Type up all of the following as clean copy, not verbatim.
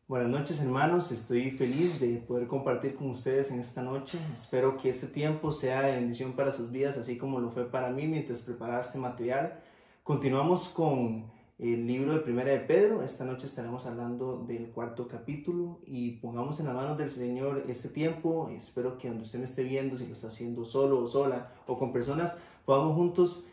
Buenas noches, hermanos, estoy feliz de poder compartir con ustedes en esta noche. Espero que este tiempo sea de bendición para sus vidas, así como lo fue para mí mientras preparaba este material. Continuamos con el libro de Primera de Pedro. Esta noche estaremos hablando del cuarto capítulo y pongamos en las manos del Señor este tiempo. Espero que donde usted me esté viendo, si lo está haciendo solo o sola o con personas, podamos juntos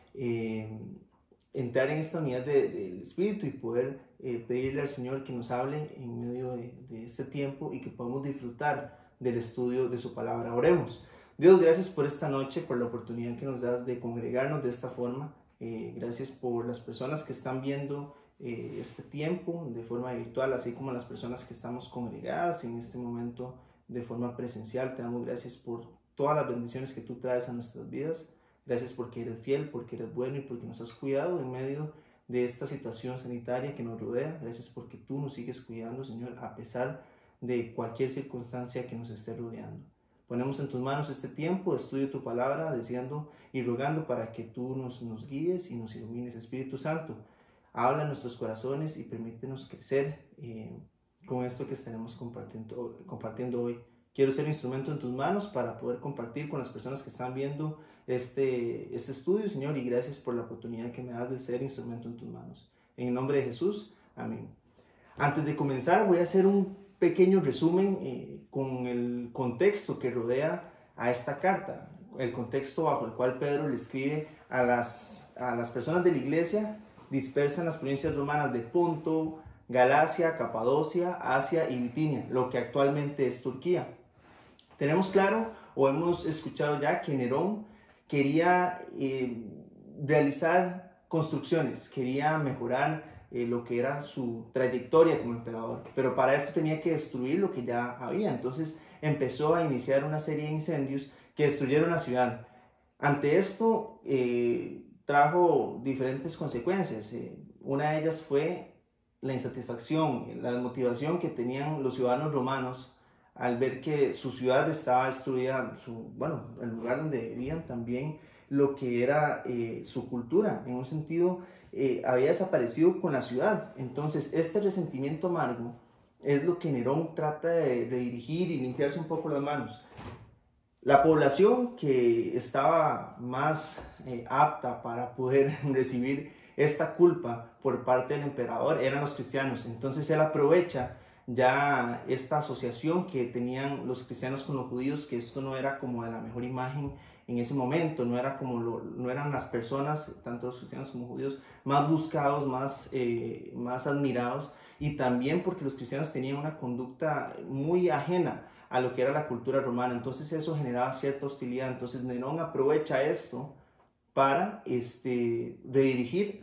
entrar en esta unidad del Espíritu y poder pedirle al Señor que nos hable en medio de este tiempo y que podamos disfrutar del estudio de su palabra. Oremos. Dios, gracias por esta noche, por la oportunidad que nos das de congregarnos de esta forma. Gracias por las personas que están viendo este tiempo de forma virtual, así como las personas que estamos congregadas en este momento de forma presencial. Te damos gracias por todas las bendiciones que tú traes a nuestras vidas. Gracias porque eres fiel, porque eres bueno y porque nos has cuidado en medio de esta situación sanitaria que nos rodea. Gracias porque tú nos sigues cuidando, Señor, a pesar de cualquier circunstancia que nos esté rodeando. Ponemos en tus manos este tiempo de estudio de tu palabra, deseando y rogando para que tú nos guíes y nos ilumines. Espíritu Santo, habla en nuestros corazones y permítenos crecer con esto que estaremos compartiendo hoy. Quiero ser instrumento en tus manos para poder compartir con las personas que están viendo este estudio, Señor, y gracias por la oportunidad que me das de ser instrumento en tus manos. En el nombre de Jesús, amén. Antes de comenzar, voy a hacer un pequeño resumen con el contexto que rodea a esta carta, el contexto bajo el cual Pedro le escribe a las personas de la iglesia dispersas en las provincias romanas de Ponto, Galacia, Capadocia, Asia y Bitinia, lo que actualmente es Turquía. Tenemos claro o hemos escuchado ya que Nerón quería realizar construcciones, quería mejorar lo que era su trayectoria como emperador, pero para esto tenía que destruir lo que ya había. Entonces empezó a iniciar una serie de incendios que destruyeron la ciudad. Ante esto trajo diferentes consecuencias. Una de ellas fue la insatisfacción, la desmotivación que tenían los ciudadanos romanos al ver que su ciudad estaba destruida, el lugar donde vivían, también lo que era su cultura, en un sentido, había desaparecido con la ciudad. Entonces, este resentimiento amargo es lo que Nerón trata de redirigir y limpiarse un poco las manos. La población que estaba más apta para poder recibir esta culpa por parte del emperador eran los cristianos. Entonces él aprovecha ya esta asociación que tenían los cristianos con los judíos, que esto no era como de la mejor imagen en ese momento, no eran las personas, tanto los cristianos como judíos, más buscados, más admirados, y también porque los cristianos tenían una conducta muy ajena a lo que era la cultura romana. Entonces eso generaba cierta hostilidad. Entonces Nerón aprovecha esto para redirigir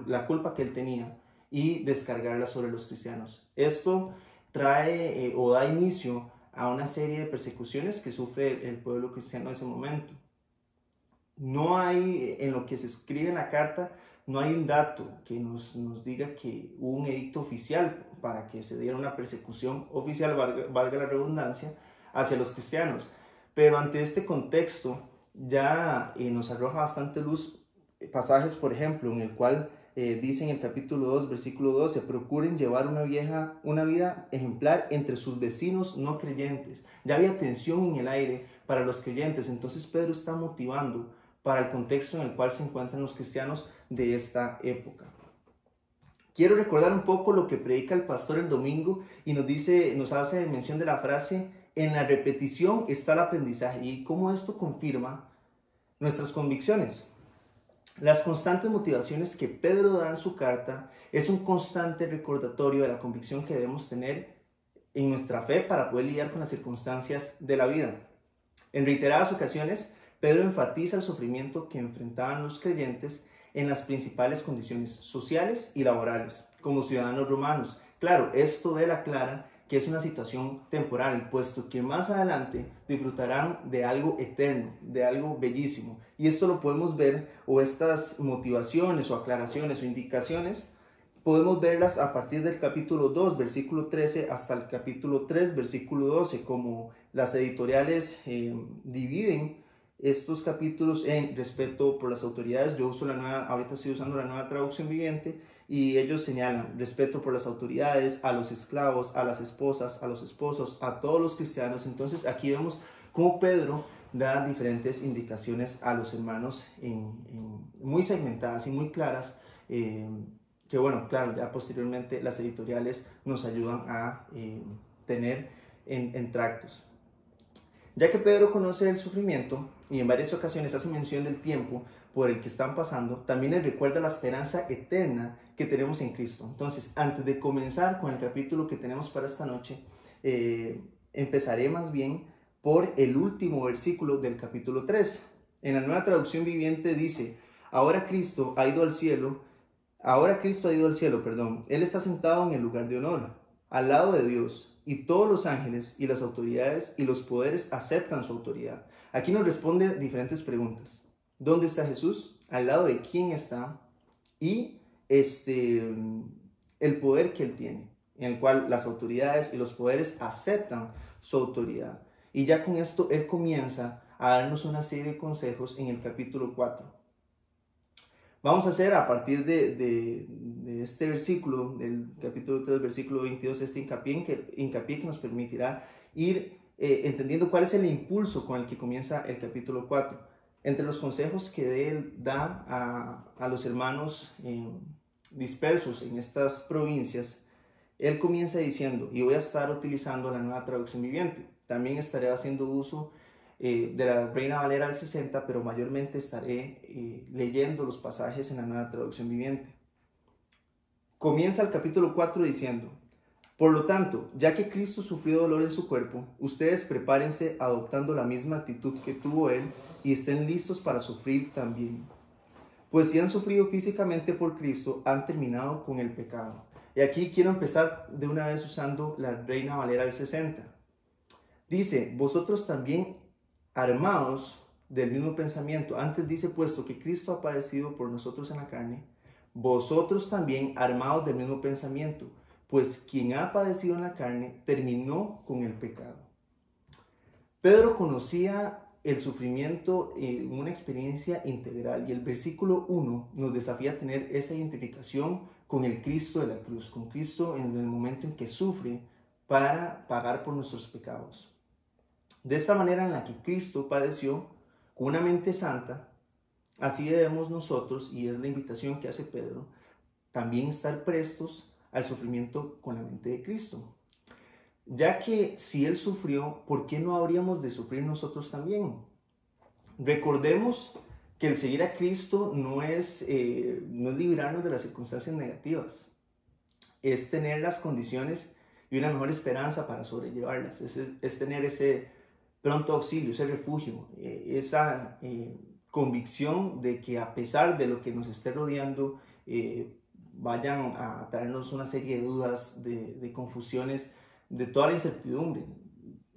la culpa que él tenía y descargarla sobre los cristianos. Esto trae o da inicio a una serie de persecuciones que sufre el pueblo cristiano en ese momento. No hay, en lo que se escribe en la carta, no hay un dato que nos diga que hubo un edicto oficial para que se diera una persecución oficial, valga la redundancia, hacia los cristianos. Pero ante este contexto ya nos arroja bastante luz pasajes, por ejemplo, en el cual dice en el capítulo 2, versículo 12, procuren llevar una vida ejemplar entre sus vecinos no creyentes. Ya había tensión en el aire para los creyentes, entonces Pedro está motivando para el contexto en el cual se encuentran los cristianos de esta época. Quiero recordar un poco lo que predica el pastor el domingo y nos hace mención de la frase: en la repetición está el aprendizaje, y cómo esto confirma nuestras convicciones. Las constantes motivaciones que Pedro da en su carta es un constante recordatorio de la convicción que debemos tener en nuestra fe para poder lidiar con las circunstancias de la vida. En reiteradas ocasiones, Pedro enfatiza el sufrimiento que enfrentaban los creyentes en las principales condiciones sociales y laborales, como ciudadanos romanos. Claro, esto déla clara que es una situación temporal, puesto que más adelante disfrutarán de algo eterno, de algo bellísimo. Y esto lo podemos ver, o estas motivaciones o aclaraciones o indicaciones, podemos verlas a partir del capítulo 2, versículo 13, hasta el capítulo 3, versículo 12, como las editoriales dividen estos capítulos en respeto por las autoridades. Yo uso ahorita estoy usando la Nueva Traducción Viviente, y ellos señalan respeto por las autoridades, a los esclavos, a las esposas, a los esposos, a todos los cristianos. Entonces aquí vemos cómo Pedro da diferentes indicaciones a los hermanos muy segmentadas y muy claras, que bueno, claro, ya posteriormente las editoriales nos ayudan a tener en tractos. Ya que Pedro conoce el sufrimiento y en varias ocasiones hace mención del tiempo por el que están pasando, también les recuerda la esperanza eterna que tenemos en Cristo. Entonces, antes de comenzar con el capítulo que tenemos para esta noche, empezaré más bien por el último versículo del capítulo 3. En la Nueva Traducción Viviente dice: ahora Cristo ha ido al cielo, Él está sentado en el lugar de honor, al lado de Dios, y todos los ángeles y las autoridades y los poderes aceptan su autoridad. Aquí nos responde diferentes preguntas. ¿Dónde está Jesús? ¿Al lado de quién está? Y el poder que Él tiene, en el cual las autoridades y los poderes aceptan su autoridad. Y ya con esto Él comienza a darnos una serie de consejos en el capítulo 4. Vamos a hacer a partir de este versículo, del capítulo 3, versículo 22, este hincapié que nos permitirá ir entendiendo cuál es el impulso con el que comienza el capítulo 4. Entre los consejos que Él da a los hermanos dispersos en estas provincias, Él comienza diciendo, y voy a estar utilizando la Nueva Traducción Viviente. También estaré haciendo uso de la Reina Valera del 60, pero mayormente estaré leyendo los pasajes en la Nueva Traducción Viviente. Comienza el capítulo 4 diciendo: por lo tanto, ya que Cristo sufrió dolor en su cuerpo, ustedes prepárense adoptando la misma actitud que tuvo Él y estén listos para sufrir también. Pues si han sufrido físicamente por Cristo, han terminado con el pecado. Y aquí quiero empezar de una vez usando la Reina Valera del 60. Dice: vosotros también armados del mismo pensamiento. Antes dice, puesto que Cristo ha padecido por nosotros en la carne, vosotros también armados del mismo pensamiento, pues quien ha padecido en la carne terminó con el pecado. Pedro conocía el sufrimiento en una experiencia integral, y el versículo 1 nos desafía a tener esa identificación con el Cristo de la cruz, con Cristo en el momento en que sufre para pagar por nuestros pecados. De esta manera en la que Cristo padeció con una mente santa, así debemos nosotros, y es la invitación que hace Pedro, también estar prestos al sufrimiento con la mente de Cristo. Ya que si Él sufrió, ¿por qué no habríamos de sufrir nosotros también? Recordemos que el seguir a Cristo no es librarnos de las circunstancias negativas, es tener las condiciones y una mejor esperanza para sobrellevarlas, es tener ese pronto auxilio, ese refugio, esa convicción de que a pesar de lo que nos esté rodeando, vayan a traernos una serie de dudas, de confusiones, de toda la incertidumbre.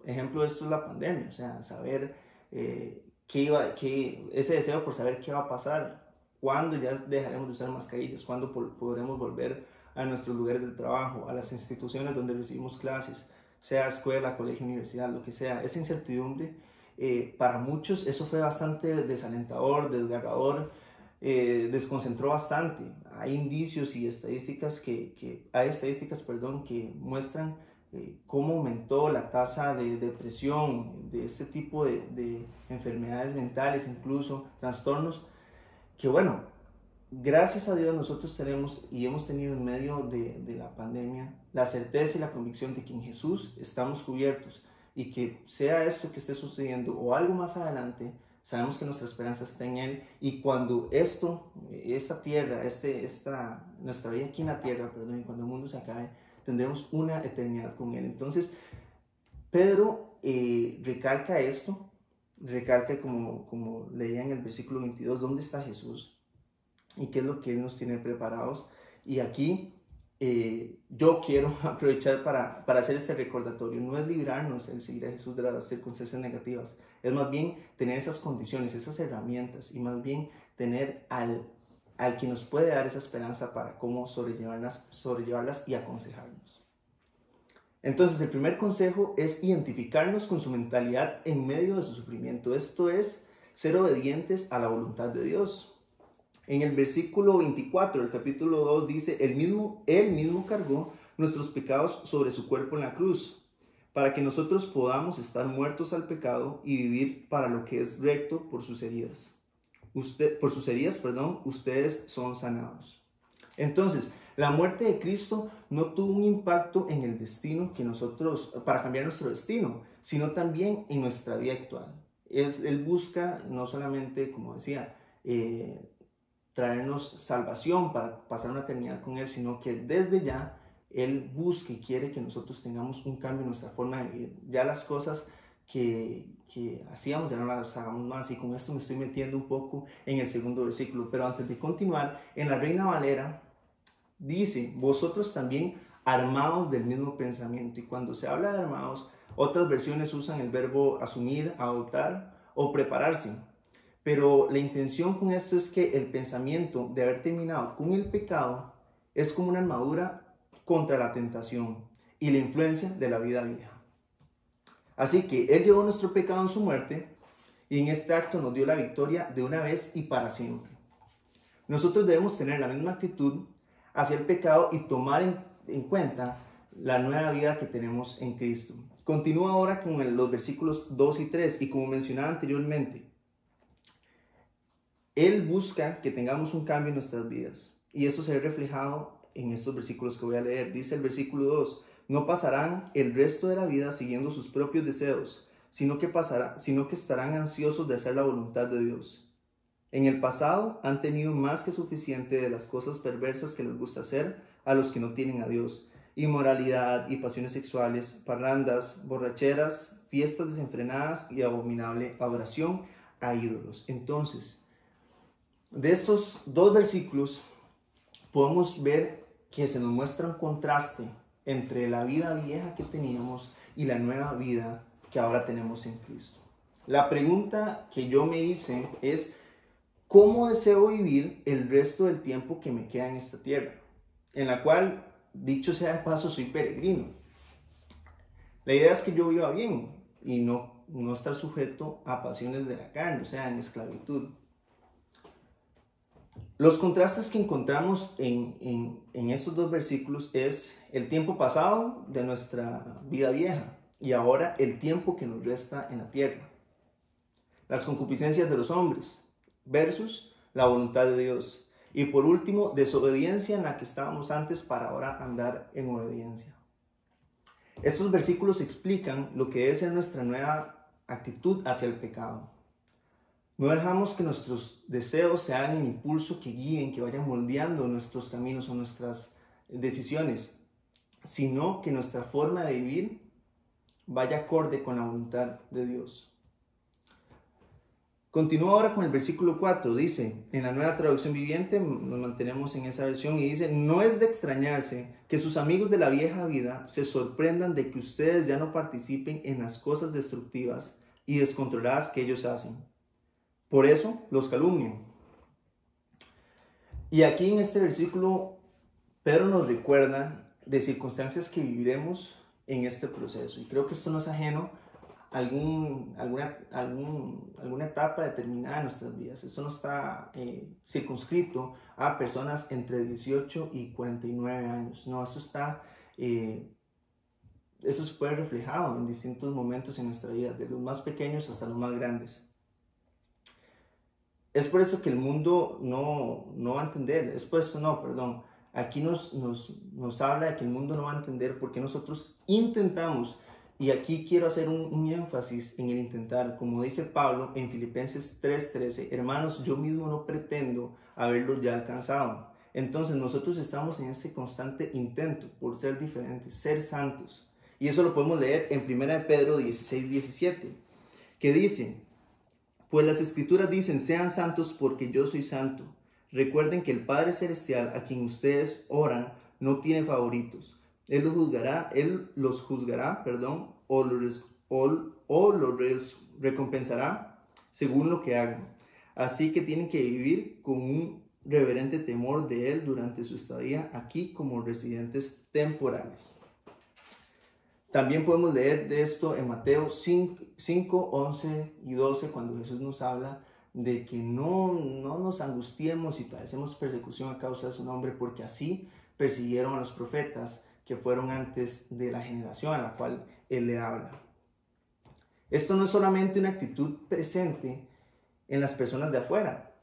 Ejemplo de esto es la pandemia, o sea, saber ese deseo por saber qué va a pasar, cuándo ya dejaremos de usar mascarillas, cuándo podremos volver a nuestros lugares de trabajo, a las instituciones donde recibimos clases, sea escuela, colegio, universidad, lo que sea. Esa incertidumbre, para muchos eso fue bastante desalentador, desgarrador, desconcentró bastante. Hay indicios y estadísticas que muestran cómo aumentó la tasa de depresión, de este tipo de enfermedades mentales, incluso trastornos, que bueno, gracias a Dios nosotros tenemos y hemos tenido en medio de la pandemia la certeza y la convicción de que en Jesús estamos cubiertos, y que sea esto que esté sucediendo o algo más adelante, sabemos que nuestra esperanza está en Él, y cuando esta tierra, nuestra vida aquí en la tierra, y cuando el mundo se acabe, tendremos una eternidad con Él. Entonces, Pedro recalca esto, como leía en el versículo 22, ¿dónde está Jesús? Y qué es lo que Él nos tiene preparados. Y aquí yo quiero aprovechar para hacer este recordatorio. No es librarnos el seguir a Jesús de las circunstancias negativas, es más bien tener esas condiciones, esas herramientas, y más bien tener al que nos puede dar esa esperanza para cómo sobrellevarlas y aconsejarnos. Entonces, el primer consejo es identificarnos con su mentalidad en medio de su sufrimiento. Esto es ser obedientes a la voluntad de Dios. En el versículo 24 del capítulo 2 dice, él mismo cargó nuestros pecados sobre su cuerpo en la cruz, para que nosotros podamos estar muertos al pecado y vivir para lo que es recto por sus heridas. Ustedes son sanados. Entonces, la muerte de Cristo no tuvo un impacto en el destino para cambiar nuestro destino, sino también en nuestra vida actual. Él busca no solamente, como decía, traernos salvación para pasar una eternidad con Él, sino que desde ya Él busca y quiere que nosotros tengamos un cambio en nuestra forma de vivir. Ya las cosas que hacíamos ya no las hagamos más, y con esto me estoy metiendo un poco en el segundo versículo. Pero antes de continuar, en la Reina Valera dice, vosotros también armados del mismo pensamiento. Y cuando se habla de armados, otras versiones usan el verbo asumir, adoptar o prepararse. Pero la intención con esto es que el pensamiento de haber terminado con el pecado es como una armadura contra la tentación y la influencia de la vida vieja. Así que Él llevó nuestro pecado en su muerte y en este acto nos dio la victoria de una vez y para siempre. Nosotros debemos tener la misma actitud hacia el pecado y tomar en cuenta la nueva vida que tenemos en Cristo. Continúa ahora con los versículos 2 y 3 y como mencionaba anteriormente, Él busca que tengamos un cambio en nuestras vidas y esto se ve reflejado en estos versículos que voy a leer. Dice el versículo 2, no pasarán el resto de la vida siguiendo sus propios deseos, sino que estarán ansiosos de hacer la voluntad de Dios. En el pasado han tenido más que suficiente de las cosas perversas que les gusta hacer a los que no tienen a Dios: inmoralidad y pasiones sexuales, parrandas, borracheras, fiestas desenfrenadas y abominable adoración a ídolos. Entonces, de estos dos versículos podemos ver que se nos muestra un contraste entre la vida vieja que teníamos y la nueva vida que ahora tenemos en Cristo. La pregunta que yo me hice es, ¿cómo deseo vivir el resto del tiempo que me queda en esta tierra? En la cual, dicho sea de paso, soy peregrino. La idea es que yo viva bien y no estar sujeto a pasiones de la carne, o sea, en esclavitud. Los contrastes que encontramos en estos dos versículos es el tiempo pasado de nuestra vida vieja y ahora el tiempo que nos resta en la tierra. Las concupiscencias de los hombres versus la voluntad de Dios. Y por último, desobediencia en la que estábamos antes para ahora andar en obediencia. Estos versículos explican lo que debe ser nuestra nueva actitud hacia el pecado. No dejamos que nuestros deseos sean el impulso que guíen, que vayan moldeando nuestros caminos o nuestras decisiones, sino que nuestra forma de vivir vaya acorde con la voluntad de Dios. Continúa ahora con el versículo 4, dice, en la Nueva Traducción Viviente, nos mantenemos en esa versión, y dice, no es de extrañarse que sus amigos de la vieja vida se sorprendan de que ustedes ya no participen en las cosas destructivas y descontroladas que ellos hacen. Por eso los calumnian. Y aquí en este versículo, Pedro nos recuerda de circunstancias que viviremos en este proceso. Y creo que esto no es ajeno a alguna etapa determinada de nuestras vidas. Esto no está circunscrito a personas entre 18 y 49 años. No, eso se puede reflejado en distintos momentos en nuestra vida, de los más pequeños hasta los más grandes. Es por esto que el mundo no va a entender, aquí nos habla de que el mundo no va a entender porque nosotros intentamos, y aquí quiero hacer un énfasis en el intentar, como dice Pablo en Filipenses 3:13, hermanos, yo mismo no pretendo haberlo ya alcanzado. Entonces nosotros estamos en ese constante intento por ser diferentes, ser santos, y eso lo podemos leer en 1 Pedro 16:17, que dice, pues las Escrituras dicen, sean santos porque yo soy santo. Recuerden que el Padre Celestial a quien ustedes oran no tiene favoritos. Él los juzgará, o los recompensará según lo que hagan. Así que tienen que vivir con un reverente temor de Él durante su estadía aquí como residentes temporales. También podemos leer de esto en Mateo 5, 11 y 12, cuando Jesús nos habla de que no nos angustiemos y padecemos persecución a causa de su nombre, porque así persiguieron a los profetas que fueron antes de la generación a la cual él le habla. Esto no es solamente una actitud presente en las personas de afuera.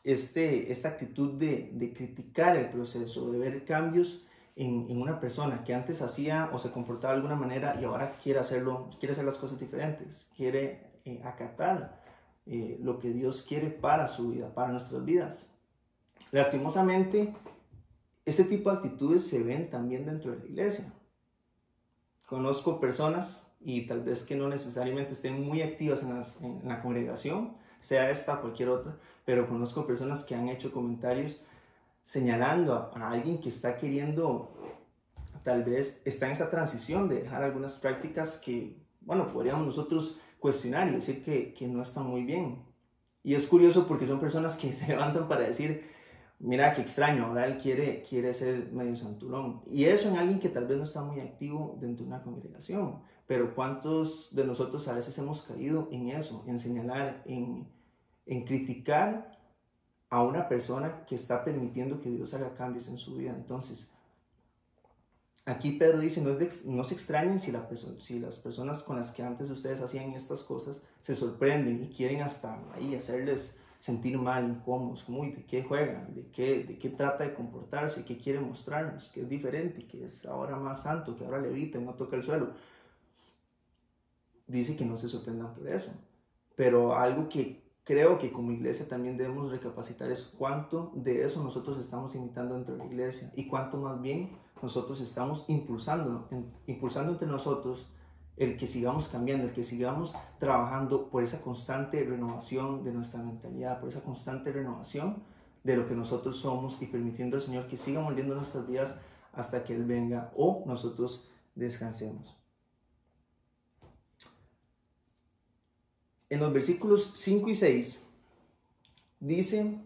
Esta actitud de criticar el proceso, de ver cambios en una persona que antes hacía o se comportaba de alguna manera y ahora quiere hacer las cosas diferentes, quiere acatar lo que Dios quiere para su vida, para nuestras vidas. Lastimosamente, este tipo de actitudes se ven también dentro de la iglesia. Conozco personas, y tal vez que no necesariamente estén muy activas en la congregación, sea esta o cualquier otra, pero conozco personas que han hecho comentarios señalando a alguien que está queriendo, tal vez está en esa transición de dejar algunas prácticas que, bueno, podríamos nosotros cuestionar y decir que no están muy bien. Y es curioso porque son personas que se levantan para decir, mira qué extraño, ahora él quiere ser medio santurrón. Y eso en alguien que tal vez no está muy activo dentro de una congregación. Pero ¿cuántos de nosotros a veces hemos caído en eso, en señalar, en criticar a una persona que está permitiendo que Dios haga cambios en su vida? Entonces, aquí Pedro dice, no se extrañen si las personas con las que antes ustedes hacían estas cosas se sorprenden y quieren hasta ahí hacerles sentir mal, incómodos, como, ¿de qué juegan? ¿De qué trata de comportarse? ¿Qué quiere mostrarnos? Que es diferente, que es ahora más santo, que ahora levita y no toca el suelo. Dice que no se sorprendan por eso. Pero algo que creo que como iglesia también debemos recapacitar es cuánto de eso nosotros estamos imitando dentro de la iglesia y cuánto más bien nosotros estamos impulsando entre nosotros el que sigamos cambiando, el que sigamos trabajando por esa constante renovación de nuestra mentalidad, por esa constante renovación de lo que nosotros somos y permitiendo al Señor que siga moldeando nuestras vidas hasta que Él venga o nosotros descansemos. En los versículos 5 y 6 dice,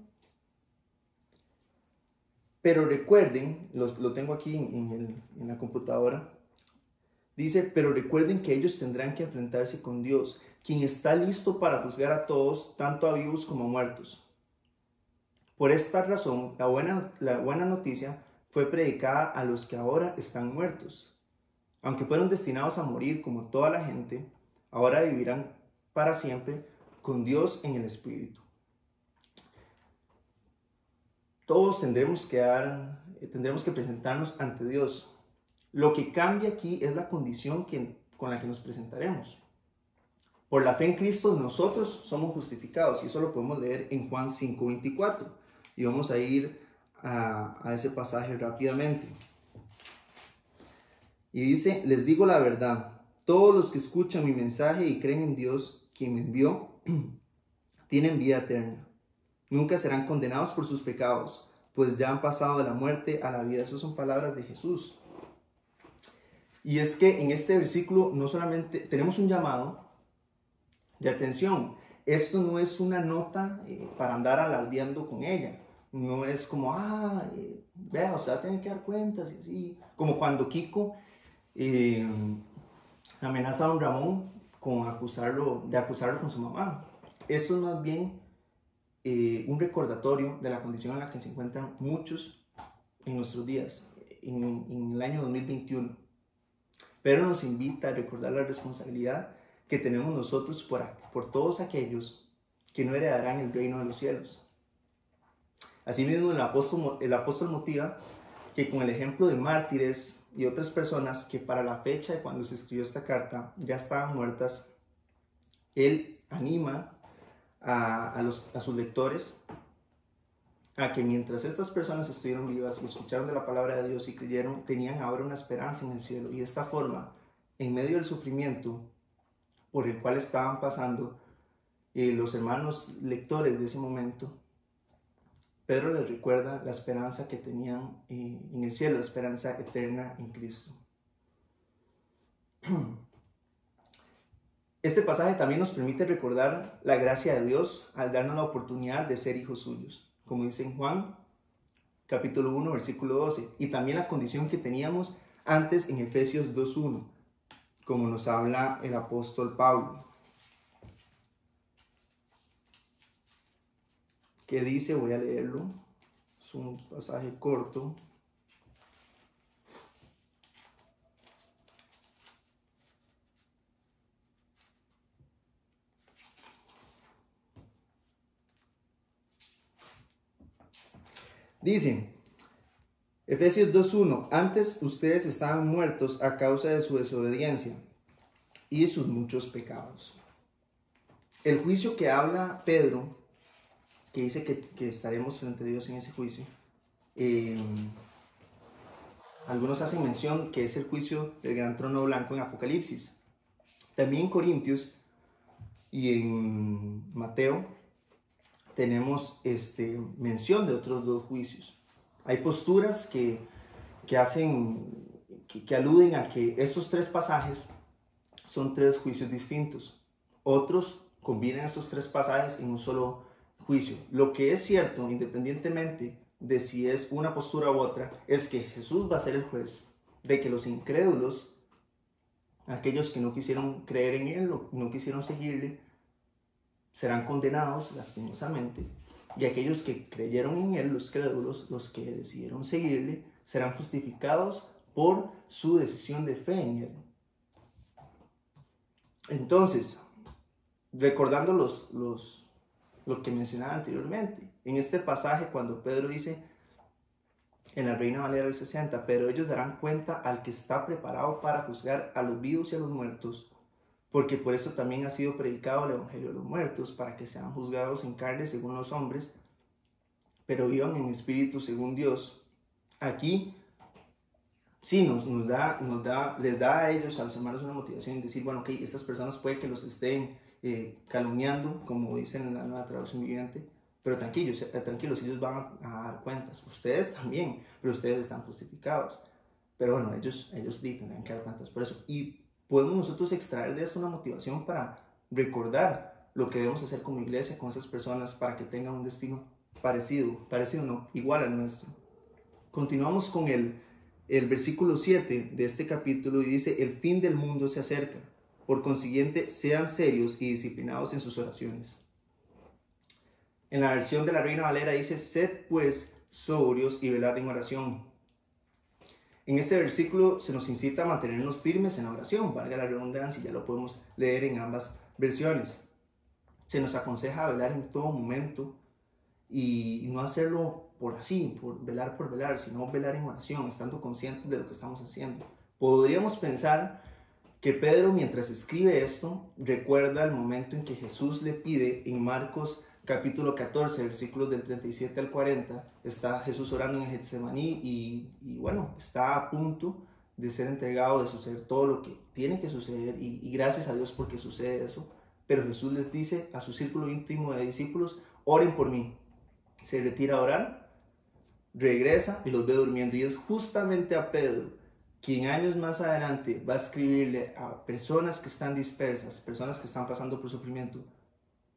pero recuerden, lo tengo aquí en la computadora, dice, pero recuerden que ellos tendrán que enfrentarse con Dios, quien está listo para juzgar a todos, tanto a vivos como a muertos. Por esta razón, la buena noticia fue predicada a los que ahora están muertos. Aunque fueron destinados a morir como toda la gente, ahora vivirán para siempre con Dios en el Espíritu. Todos tendremos que presentarnos ante Dios. Lo que cambia aquí es la condición con la que nos presentaremos. Por la fe en Cristo nosotros somos justificados y eso lo podemos leer en Juan 5:24 y vamos a ir a ese pasaje rápidamente. Y dice, les digo la verdad, todos los que escuchan mi mensaje y creen en Dios, quien me envió, tienen vida eterna. Nunca serán condenados por sus pecados, pues ya han pasado de la muerte a la vida. Esas son palabras de Jesús. Y es que en este versículo no solamente tenemos un llamado de atención. Esto no es una nota para andar alardeando con ella. No es como, vea, usted va a tener que dar cuentas y así. Como cuando Kiko amenaza a don Ramón de acusarlo con su mamá. Esto es más bien un recordatorio de la condición en la que se encuentran muchos en nuestros días, en el año 2021. Pero nos invita a recordar la responsabilidad que tenemos nosotros por todos aquellos que no heredarán el reino de los cielos. Asimismo, el apóstol motiva que con el ejemplo de mártires y otras personas que para la fecha de cuando se escribió esta carta ya estaban muertas, él anima a sus lectores a que mientras estas personas estuvieron vivas y escucharon de la palabra de Dios y creyeron, tenían ahora una esperanza en el cielo. Y de esta forma, en medio del sufrimiento por el cual estaban pasando los hermanos lectores de ese momento, Pedro les recuerda la esperanza que tenían en el cielo, la esperanza eterna en Cristo. Este pasaje también nos permite recordar la gracia de Dios al darnos la oportunidad de ser hijos suyos, como dice en Juan capítulo 1, versículo 12, y también la condición que teníamos antes en Efesios 2:1, como nos habla el apóstol Pablo. que dice, voy a leerlo, es un pasaje corto. Dice, Efesios 2:1, antes ustedes estaban muertos a causa de su desobediencia y sus muchos pecados. El juicio que habla Pedro, que dice que estaremos frente a Dios en ese juicio, algunos hacen mención que es el juicio del gran trono blanco en Apocalipsis. También en Corintios y en Mateo tenemos mención de otros dos juicios. Hay posturas que aluden a que estos tres pasajes son tres juicios distintos. Otros combinan estos tres pasajes en un solo juicio. Lo que es cierto, independientemente de si es una postura u otra, es que Jesús va a ser el juez de que los incrédulos, aquellos que no quisieron creer en Él, no quisieron seguirle, serán condenados lastimosamente, y aquellos que creyeron en Él, los crédulos, los que decidieron seguirle, serán justificados por su decisión de fe en Él. Entonces, recordando lo que mencionaba anteriormente, en este pasaje cuando Pedro dice en la Reina Valera del 60, pero ellos darán cuenta al que está preparado para juzgar a los vivos y a los muertos, porque por eso también ha sido predicado el Evangelio de los muertos, para que sean juzgados en carne según los hombres, pero vivan en espíritu según Dios. Aquí sí les da a ellos, a los hermanos, una motivación de decir, bueno, ok, estas personas puede que los estén calumniando, como dicen en la Nueva Traducción Viviente, pero tranquilos, ellos van a dar cuentas. Ustedes también, pero ustedes están justificados. Pero bueno, ellos tendrán que dar cuentas por eso. Y podemos nosotros extraer de esto una motivación para recordar lo que debemos hacer como iglesia con esas personas para que tengan un destino parecido no, igual al nuestro. Continuamos con el versículo 7 de este capítulo y dice, el fin del mundo se acerca, por consiguiente sean serios y disciplinados en sus oraciones. En la versión de la Reina Valera dice, sed pues sobrios y velad en oración. En este versículo se nos incita a mantenernos firmes en la oración, valga la redundancia, ya lo podemos leer en ambas versiones. Se nos aconseja velar en todo momento y no hacerlo por velar, sino velar en oración, estando conscientes de lo que estamos haciendo. Podríamos pensar que Pedro, mientras escribe esto, recuerda el momento en que Jesús le pide en Marcos capítulo 14, versículos del 37 al 40, está Jesús orando en el Getsemaní y bueno, está a punto de ser entregado, de suceder todo lo que tiene que suceder y gracias a Dios porque sucede eso, pero Jesús les dice a su círculo íntimo de discípulos, oren por mí. Se retira a orar, regresa y los ve durmiendo, y es justamente a Pedro quien años más adelante va a escribirle a personas que están dispersas, personas que están pasando por sufrimiento,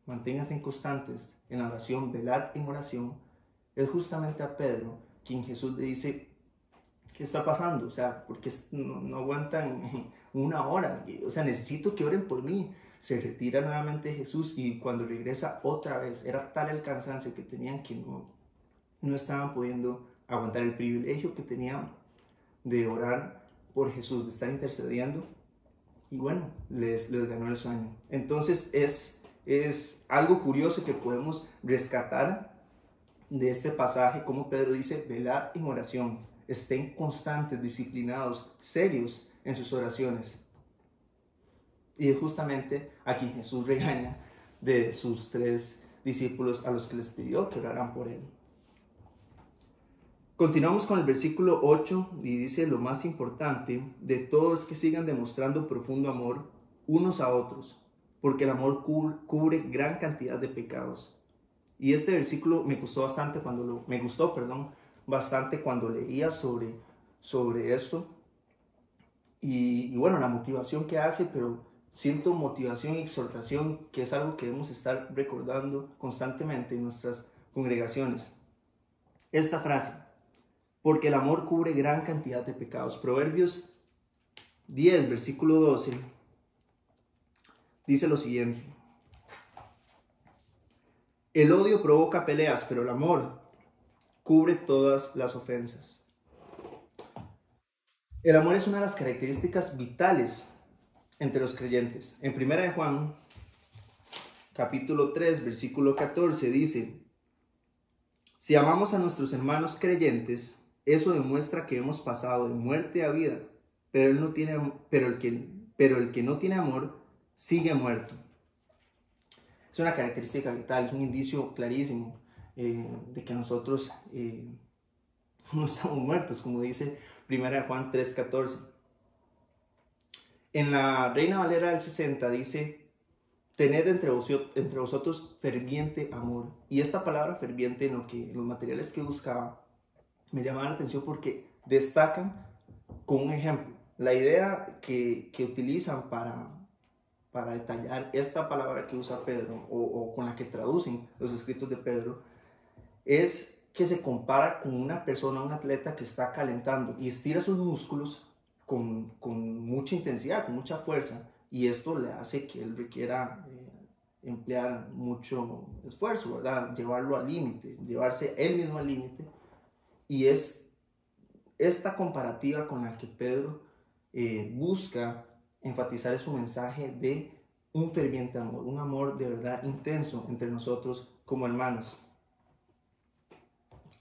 manténganse constantes en la oración, velad en oración. Es justamente a Pedro quien Jesús le dice, ¿qué está pasando? O sea, porque no aguantan una hora, o sea, necesito que oren por mí. Se retira nuevamente Jesús y cuando regresa otra vez, era tal el cansancio que tenían que no estaban pudiendo aguantar el privilegio que tenían de orar por Jesús, de estar intercediendo, y bueno, les ganó el sueño. Entonces es algo curioso que podemos rescatar de este pasaje, como Pedro dice, velad en oración, estén constantes, disciplinados, serios en sus oraciones. Y es justamente a quien Jesús regaña de sus 3 discípulos a los que les pidió que oraran por él. Continuamos con el versículo 8 y dice, lo más importante de todo es que sigan demostrando profundo amor unos a otros, porque el amor cubre gran cantidad de pecados. Y este versículo me gustó bastante cuando leía sobre esto. Y bueno, la motivación que hace, pero siento motivación y exhortación, que es algo que debemos estar recordando constantemente en nuestras congregaciones. Esta frase, porque el amor cubre gran cantidad de pecados. Proverbios 10, versículo 12, dice lo siguiente. El odio provoca peleas, pero el amor cubre todas las ofensas. El amor es una de las características vitales entre los creyentes. En 1 Juan, capítulo 3, versículo 14, dice: si amamos a nuestros hermanos creyentes, eso demuestra que hemos pasado de muerte a vida, pero el que no tiene amor sigue muerto. Es una característica vital, es un indicio clarísimo de que nosotros no estamos muertos, como dice 1 Juan 3:14. En la Reina Valera del 60 dice: tened entre vosotros ferviente amor. Y esta palabra ferviente, en los materiales que buscaba, me llamaba la atención porque destacan con un ejemplo. La idea que utilizan para detallar esta palabra que usa Pedro, o con la que traducen los escritos de Pedro, es que se compara con una persona, un atleta que está calentando y estira sus músculos con mucha intensidad, con mucha fuerza, y esto le hace que él requiera emplear mucho esfuerzo, ¿verdad? Llevarlo al límite, llevarse él mismo al límite. Y es esta comparativa con la que Pedro busca enfatizar su mensaje de un ferviente amor, un amor de verdad intenso entre nosotros como hermanos.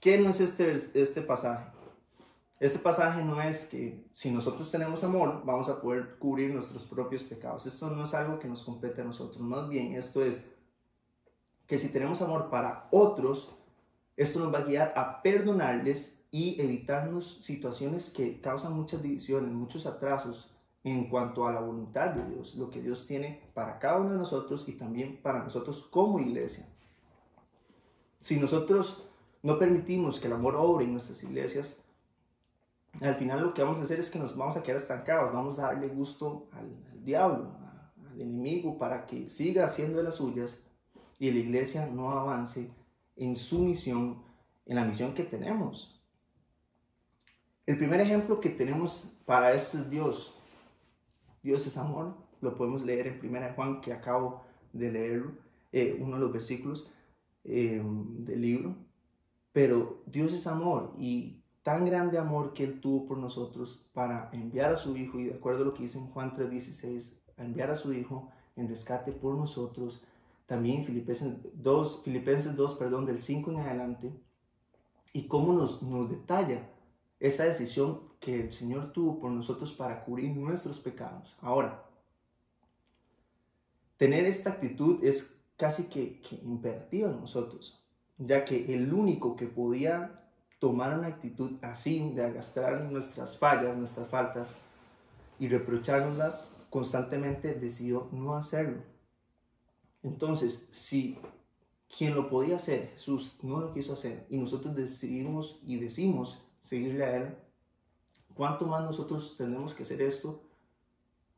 ¿Qué no es este pasaje? Este pasaje no es que si nosotros tenemos amor vamos a poder cubrir nuestros propios pecados. Esto no es algo que nos compete a nosotros. Más bien, esto es que si tenemos amor para otros, esto nos va a guiar a perdonarles y evitarnos situaciones que causan muchas divisiones, muchos atrasos en cuanto a la voluntad de Dios, lo que Dios tiene para cada uno de nosotros y también para nosotros como iglesia. Si nosotros no permitimos que el amor obre en nuestras iglesias, al final lo que vamos a hacer es que nos vamos a quedar estancados, vamos a darle gusto al diablo, al enemigo, para que siga haciendo de las suyas y la iglesia no avance en su misión, en la misión que tenemos. El primer ejemplo que tenemos para esto es Dios. Dios es amor, lo podemos leer en 1 Juan, que acabo de leerlo, uno de los versículos del libro. Pero Dios es amor, y tan grande amor que Él tuvo por nosotros para enviar a su Hijo, y de acuerdo a lo que dice en Juan 3:16, a enviar a su Hijo en rescate por nosotros. También Filipenses 2, del 5 en adelante, y cómo nos detalla esa decisión que el Señor tuvo por nosotros para cubrir nuestros pecados. Ahora, tener esta actitud es casi que imperativa en nosotros, ya que el único que podía tomar una actitud así, de arrastrar nuestras fallas, nuestras faltas y reprochárnoslas constantemente, decidió no hacerlo. Entonces, si quien lo podía hacer, Jesús, no lo quiso hacer, y nosotros decidimos y decimos seguirle a Él, ¿cuánto más nosotros tenemos que hacer esto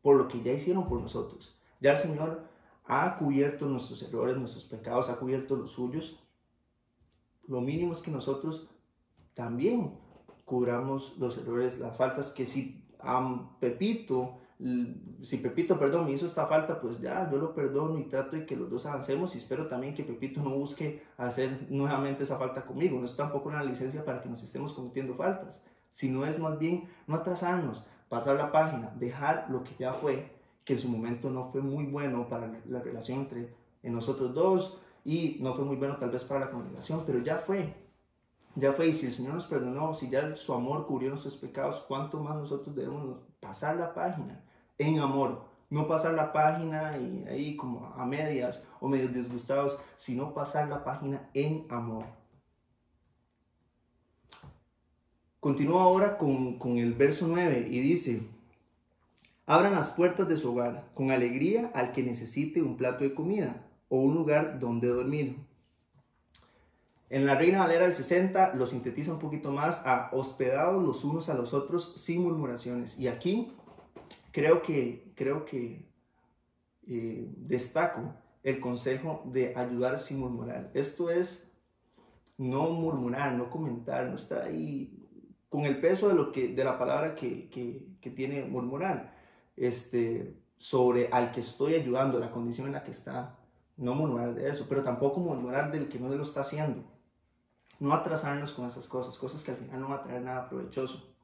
por lo que ya hicieron por nosotros? Ya el Señor ha cubierto nuestros errores, nuestros pecados, ha cubierto los suyos. Lo mínimo es que nosotros también cubramos los errores, las faltas, que si Pepito me hizo esta falta, pues ya, yo lo perdono y trato de que los dos avancemos, y espero también que Pepito no busque hacer nuevamente esa falta conmigo. No es tampoco una licencia para que nos estemos cometiendo faltas, sino es más bien no atrasarnos, pasar la página, dejar lo que ya fue, que en su momento no fue muy bueno para la relación entre nosotros dos, y no fue muy bueno tal vez para la congregación, pero ya fue, y si el Señor nos perdonó, si ya su amor cubrió nuestros pecados, ¿cuánto más nosotros debemos pasar la página en amor? No pasar la página y ahí como a medias o medio disgustados, sino pasar la página en amor. Continúa ahora con el verso 9 y dice: abran las puertas de su hogar con alegría al que necesite un plato de comida o un lugar donde dormir. En la Reina Valera del 60 lo sintetiza un poquito más a: hospedados los unos a los otros sin murmuraciones. Y aquí creo que destaco el consejo de ayudar sin murmurar. Esto es no murmurar, no comentar, no estar ahí con el peso de la palabra que tiene murmurar, sobre al que estoy ayudando, la condición en la que está, no murmurar de eso, pero tampoco murmurar del que no lo está haciendo. No atrasarnos con esas cosas que al final no van a traer nada provechoso.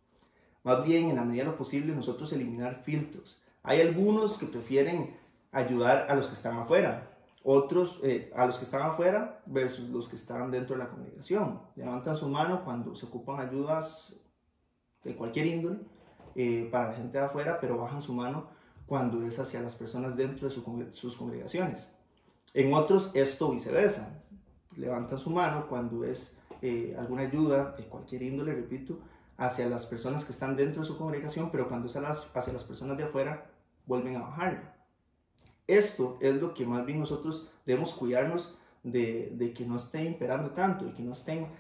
Más bien, en la medida de lo posible, nosotros eliminar filtros. Hay algunos que prefieren ayudar a los que están afuera, otros a los que están afuera versus los que están dentro de la congregación. Levantan su mano cuando se ocupan ayudas de cualquier índole para la gente de afuera, pero bajan su mano cuando es hacia las personas dentro de sus congregaciones. En otros, esto viceversa. Levantan su mano cuando es alguna ayuda de cualquier índole, repito, hacia las personas que están dentro de su congregación, pero cuando es hacia las personas de afuera, vuelven a bajarla. Esto es lo que más bien nosotros debemos cuidarnos de que no esté imperando tanto y que no se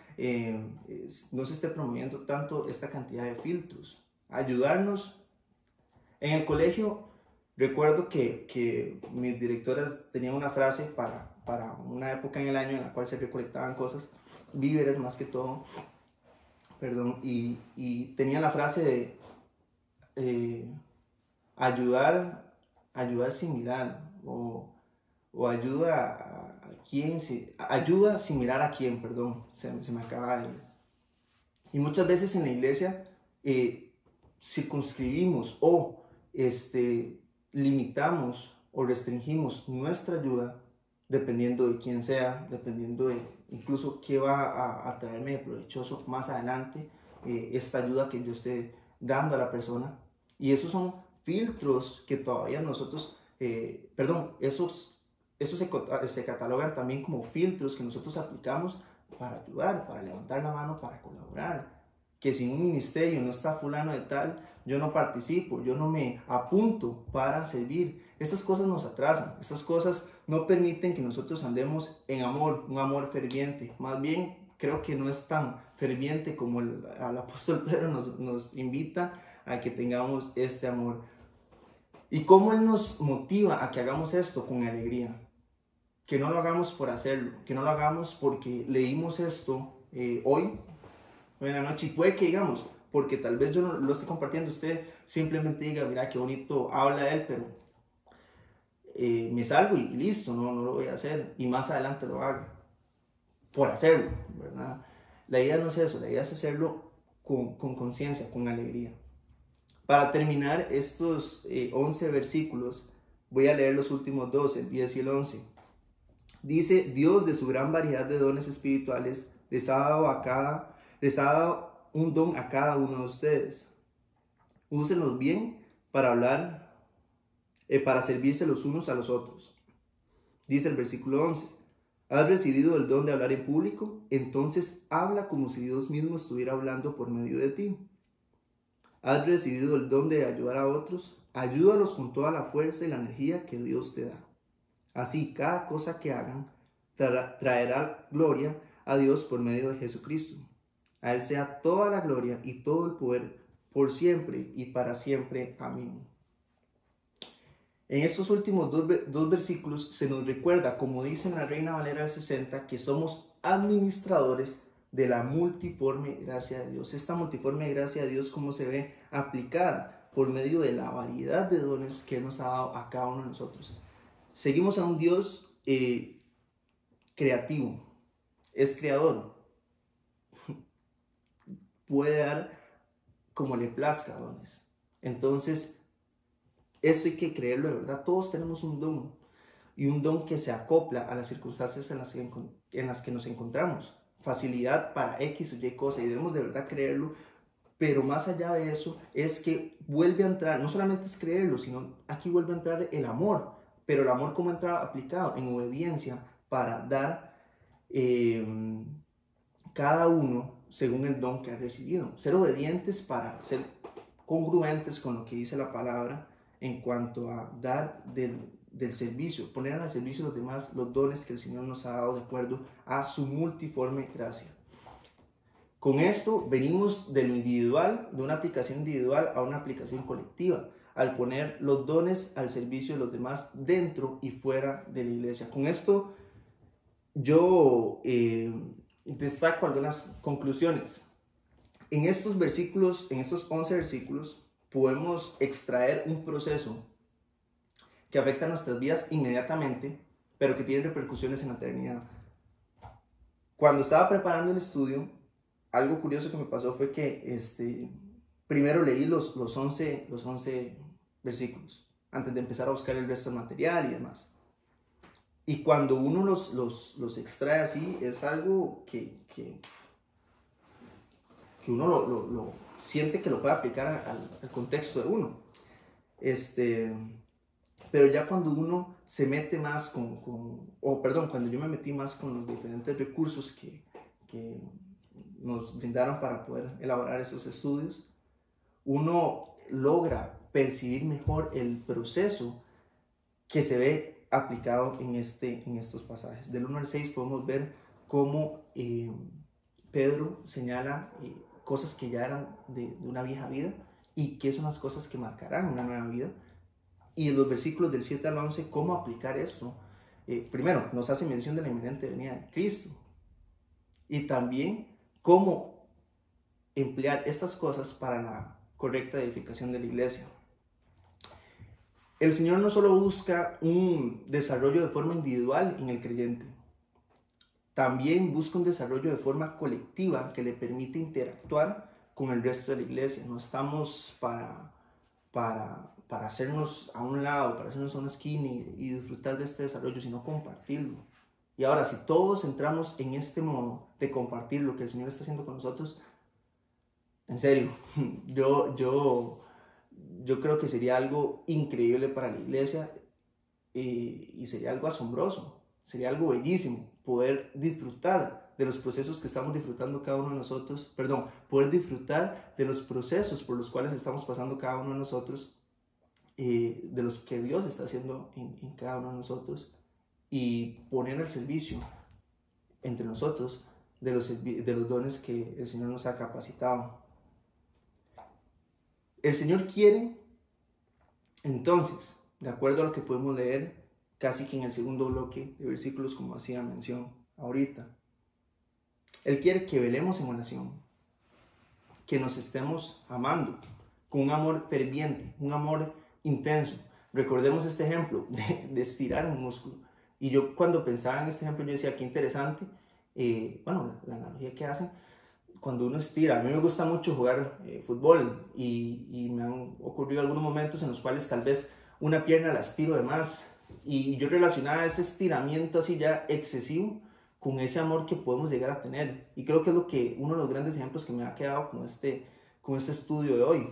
esté promoviendo tanto esta cantidad de filtros. Ayudarnos. En el colegio, recuerdo que mis directoras tenían una frase para una época en el año en la cual se recolectaban cosas, víveres más que todo, perdón, y tenía la frase de ayudar sin mirar, o ayuda ayuda sin mirar a quién, perdón, se me acaba de ir. Y muchas veces en la iglesia circunscribimos o limitamos o restringimos nuestra ayuda dependiendo de quién sea, dependiendo de incluso qué va a traerme de provechoso más adelante, esta ayuda que yo esté dando a la persona. Y esos son filtros que todavía nosotros, esos se catalogan también como filtros que nosotros aplicamos para ayudar, para levantar la mano, para colaborar. Que si en un ministerio no está fulano de tal, yo no participo, yo no me apunto para servir. Estas cosas nos atrasan, estas cosas no permiten que nosotros andemos en amor, un amor ferviente. Más bien, creo que no es tan ferviente como el apóstol Pedro nos invita a que tengamos este amor. ¿Y cómo Él nos motiva a que hagamos esto? Con alegría. Que no lo hagamos por hacerlo, que no lo hagamos porque leímos esto hoy en la noche, y puede que digamos, porque tal vez yo no lo esté compartiendo, usted simplemente diga, mira qué bonito habla él, pero me salgo y listo, no lo voy a hacer, y más adelante lo haga, por hacerlo, ¿verdad? La idea no es eso, la idea es hacerlo con conciencia, con alegría. Para terminar estos 11 versículos, voy a leer los últimos dos, el 10 y el 11. Dice, Dios de su gran variedad de dones espirituales les ha dado un don a cada uno de ustedes. Úsenlos bien para hablar, para servirse los unos a los otros. Dice el versículo 11, ¿has recibido el don de hablar en público? Entonces habla como si Dios mismo estuviera hablando por medio de ti. ¿Has recibido el don de ayudar a otros? Ayúdalos con toda la fuerza y la energía que Dios te da. Así, cada cosa que hagan traerá gloria a Dios por medio de Jesucristo. A Él sea toda la gloria y todo el poder por siempre y para siempre. Amén. En estos últimos dos versículos se nos recuerda, como dice en la Reina Valera del 60, que somos administradores de la multiforme gracia de Dios. Esta multiforme gracia de Dios, ¿cómo se ve aplicada? Por medio de la variedad de dones que nos ha dado a cada uno de nosotros. Seguimos a un Dios creativo, es creador. Puede dar como le plazca dones. Entonces, esto hay que creerlo de verdad. Todos tenemos un don, y un don que se acopla a las circunstancias en las que nos encontramos. Facilidad para X o Y cosa, y debemos de verdad creerlo. Pero más allá de eso, es que vuelve a entrar, no solamente es creerlo, sino aquí vuelve a entrar el amor. Pero el amor, ¿cómo entra aplicado? En obediencia, para dar cada uno según el don que ha recibido. Ser obedientes para ser congruentes con lo que dice la palabra en cuanto a dar del servicio, poner al servicio de los demás los dones que el Señor nos ha dado de acuerdo a su multiforme gracia. Con esto venimos de lo individual, de una aplicación individual a una aplicación colectiva, al poner los dones al servicio de los demás dentro y fuera de la iglesia. Con esto yo destaco algunas conclusiones. En estos versículos, en estos 11 versículos, podemos extraer un proceso que afecta a nuestras vidas inmediatamente, pero que tienen repercusiones en la eternidad. Cuando estaba preparando el estudio, algo curioso que me pasó fue que primero leí los 11 versículos antes de empezar a buscar el resto del material y demás. Y cuando uno los extrae así, es algo que uno lo siente que lo puede aplicar al contexto de uno. Pero ya cuando uno se mete más cuando yo me metí más con los diferentes recursos que nos brindaron para poder elaborar esos estudios, uno logra percibir mejor el proceso que se ve aplicado en estos pasajes. Del 1 al 6 podemos ver cómo Pedro señala cosas que ya eran de una vieja vida y que son las cosas que marcarán una nueva vida. Y en los versículos del 7 al 11, cómo aplicar esto. Primero, nos hace mención de la inminente venida de Cristo. Y también cómo emplear estas cosas para la correcta edificación de la iglesia. El Señor no solo busca un desarrollo de forma individual en el creyente, también busca un desarrollo de forma colectiva que le permite interactuar con el resto de la iglesia. No estamos para hacernos a un lado, para hacernos a una esquina y disfrutar de este desarrollo, sino compartirlo. Y ahora, si todos entramos en este modo de compartir lo que el Señor está haciendo con nosotros, en serio, yo creo que sería algo increíble para la iglesia y sería algo asombroso, sería algo bellísimo poder disfrutar de los procesos que estamos disfrutando cada uno de nosotros, poder disfrutar de los procesos por los cuales estamos pasando cada uno de nosotros, de los que Dios está haciendo en cada uno de nosotros, y poner al servicio entre nosotros de los dones que el Señor nos ha capacitado. El Señor quiere, entonces, de acuerdo a lo que podemos leer casi que en el segundo bloque de versículos, como hacía mención ahorita, Él quiere que velemos en oración, que nos estemos amando con un amor ferviente, un amor intenso. Recordemos este ejemplo de estirar un músculo. Y yo cuando pensaba en este ejemplo, yo decía, qué interesante, la analogía que hacen, cuando uno estira. A mí me gusta mucho jugar fútbol y me han ocurrido algunos momentos en los cuales tal vez una pierna la estiro de más, y yo relacionaba ese estiramiento así ya excesivo con ese amor que podemos llegar a tener. Y creo que es uno de los grandes ejemplos que me ha quedado con este estudio de hoy.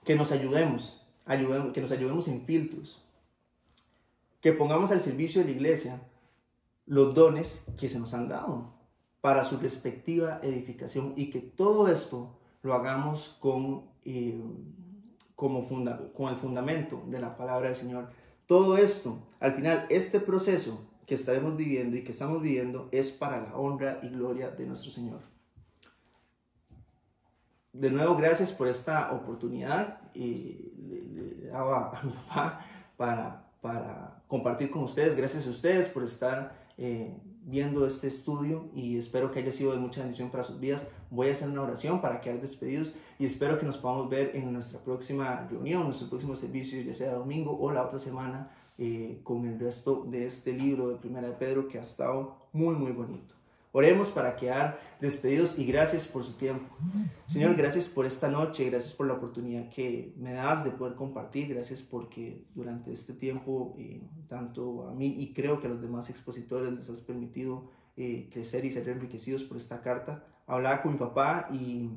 Que nos ayudemos sin filtros, que pongamos al servicio de la iglesia los dones que se nos han dado para su respectiva edificación, y que todo esto lo hagamos con el fundamento de la palabra del Señor. Todo esto, al final, este proceso que estaremos viviendo y que estamos viviendo es para la honra y gloria de nuestro Señor. De nuevo, gracias por esta oportunidad. Le daba a mi papá para compartir con ustedes. Gracias a ustedes por estar viendo este estudio, y espero que haya sido de mucha bendición para sus vidas. Voy a hacer una oración para quedar despedidos y espero que nos podamos ver en nuestra próxima reunión, nuestro próximo servicio, ya sea domingo o la otra semana, con el resto de este libro de Primera de Pedro, que ha estado muy muy bonito. Oremos para quedar despedidos, y gracias por su tiempo. Señor, gracias por esta noche, gracias por la oportunidad que me das de poder compartir, gracias porque durante este tiempo, tanto a mí y creo que a los demás expositores les has permitido crecer y ser enriquecidos por esta carta. Hablaba con mi papá y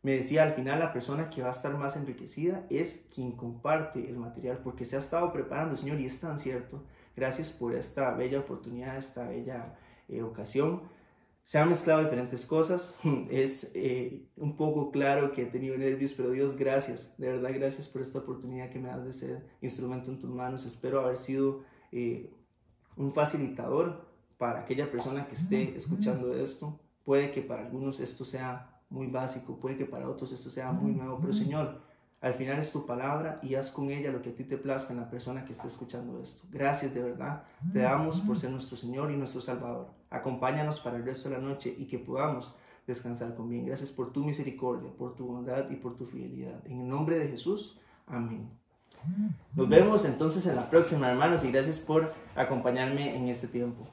me decía, al final la persona que va a estar más enriquecida es quien comparte el material, porque se ha estado preparando, Señor, y es tan cierto. Gracias por esta bella oportunidad, esta bella ocasión. Se han mezclado diferentes cosas, es un poco claro que he tenido nervios, pero Dios, gracias, de verdad gracias por esta oportunidad que me das de ser instrumento en tus manos. Espero haber sido un facilitador para aquella persona que esté escuchando esto. Puede que para algunos esto sea muy básico, puede que para otros esto sea muy nuevo, pero Señor, al final es tu palabra y haz con ella lo que a ti te plazca en la persona que esté escuchando esto. Gracias, de verdad, te damos por ser nuestro Señor y nuestro Salvador. Acompáñanos para el resto de la noche y que podamos descansar con bien. Gracias por tu misericordia, por tu bondad y por tu fidelidad. En el nombre de Jesús, amén. Nos vemos entonces en la próxima, hermanos, y gracias por acompañarme en este tiempo.